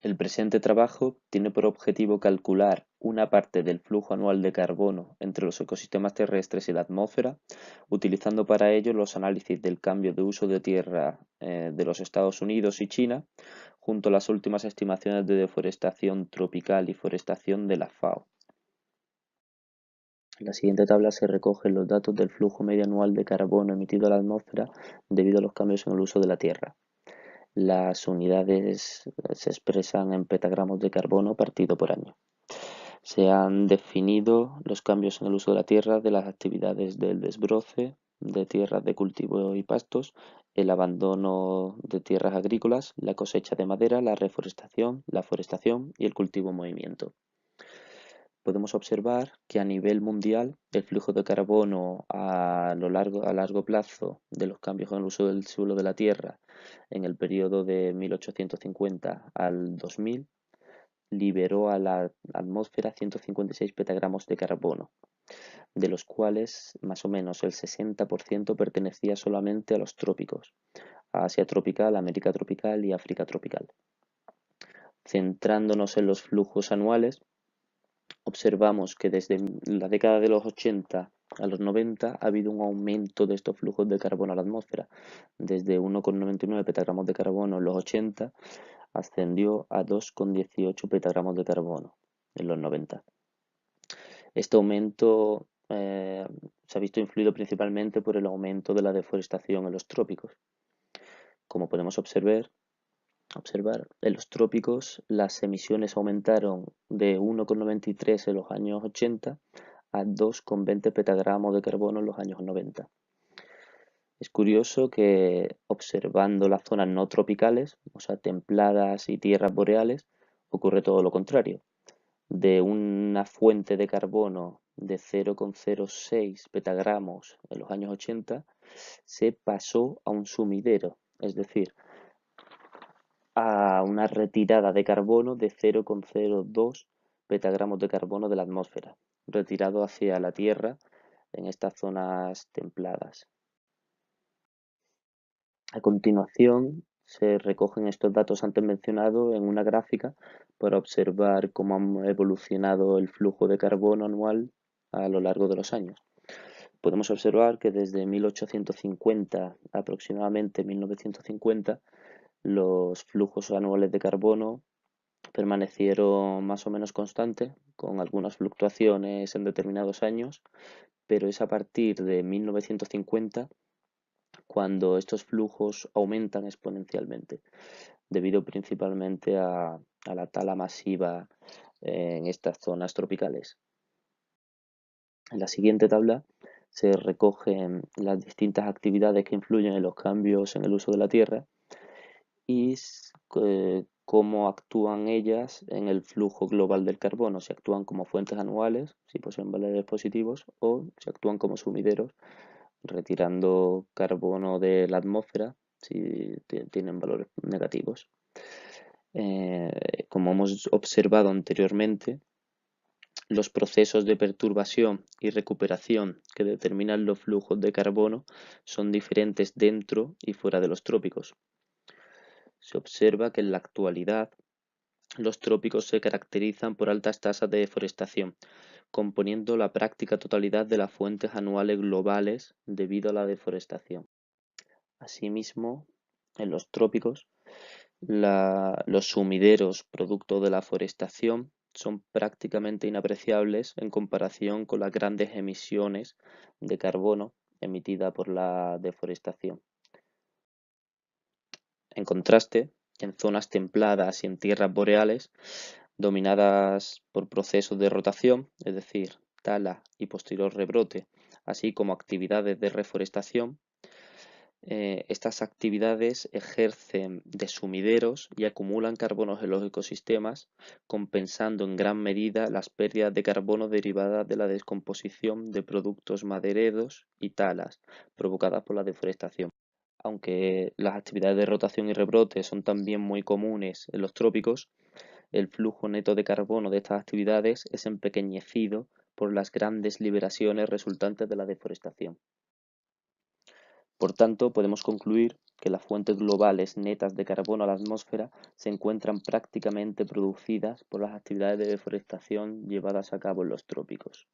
El presente trabajo tiene por objetivo calcular una parte del flujo anual de carbono entre los ecosistemas terrestres y la atmósfera, utilizando para ello los análisis del cambio de uso de tierra de los Estados Unidos y China, junto a las últimas estimaciones de deforestación tropical y forestación de la FAO. En la siguiente tabla se recogen los datos del flujo medio anual de carbono emitido a la atmósfera debido a los cambios en el uso de la tierra. Las unidades se expresan en petagramos de carbono partido por año. Se han definido los cambios en el uso de la tierra de las actividades del desbroce de tierras de cultivo y pastos, el abandono de tierras agrícolas, la cosecha de madera, la reforestación, la forestación y el cultivo en movimiento. Podemos observar que a nivel mundial el flujo de carbono a largo plazo de los cambios en el uso del suelo de la tierra en el periodo de 1850 al 2000 liberó a la atmósfera 156 petagramos de carbono, de los cuales más o menos el 60% pertenecía solamente a los trópicos, a Asia tropical, América tropical y África tropical. Centrándonos en los flujos anuales, observamos que desde la década de los 80 a los 90 ha habido un aumento de estos flujos de carbono a la atmósfera. Desde 1,99 petagramos de carbono en los 80 ascendió a 2,18 petagramos de carbono en los 90. Este aumento se ha visto influido principalmente por el aumento de la deforestación en los trópicos. Como podemos observar, en los trópicos las emisiones aumentaron de 1,93 en los años 80 a 2,20 petagramos de carbono en los años 90. Es curioso que observando las zonas no tropicales, o sea, templadas y tierras boreales, ocurre todo lo contrario. De una fuente de carbono de 0,06 petagramos en los años 80, se pasó a un sumidero, es decir, a una retirada de carbono de 0,02 petagramos de carbono de la atmósfera, retirado hacia la Tierra en estas zonas templadas. A continuación, se recogen estos datos antes mencionados en una gráfica para observar cómo ha evolucionado el flujo de carbono anual a lo largo de los años. Podemos observar que desde 1850 aproximadamente 1950 los flujos anuales de carbono permanecieron más o menos constantes, con algunas fluctuaciones en determinados años, pero es a partir de 1950 cuando estos flujos aumentan exponencialmente, debido principalmente a la tala masiva en estas zonas tropicales. En la siguiente tabla se recogen las distintas actividades que influyen en los cambios en el uso de la tierra y cómo actúan ellas en el flujo global del carbono, si actúan como fuentes anuales, si poseen valores positivos, o si actúan como sumideros, retirando carbono de la atmósfera si tienen valores negativos. Como hemos observado anteriormente, los procesos de perturbación y recuperación que determinan los flujos de carbono son diferentes dentro y fuera de los trópicos. Se observa que en la actualidad los trópicos se caracterizan por altas tasas de deforestación, componiendo la práctica totalidad de las fuentes anuales globales debido a la deforestación. Asimismo, en los trópicos, los sumideros producto de la forestación son prácticamente inapreciables en comparación con las grandes emisiones de carbono emitidas por la deforestación. En contraste, en zonas templadas y en tierras boreales, dominadas por procesos de rotación, es decir, tala y posterior rebrote, así como actividades de reforestación, estas actividades ejercen de sumideros y acumulan carbonos en los ecosistemas, compensando en gran medida las pérdidas de carbono derivadas de la descomposición de productos madereros y talas provocadas por la deforestación. Aunque las actividades de rotación y rebrote son también muy comunes en los trópicos, el flujo neto de carbono de estas actividades es empequeñecido por las grandes liberaciones resultantes de la deforestación. Por tanto, podemos concluir que las fuentes globales netas de carbono a la atmósfera se encuentran prácticamente producidas por las actividades de deforestación llevadas a cabo en los trópicos.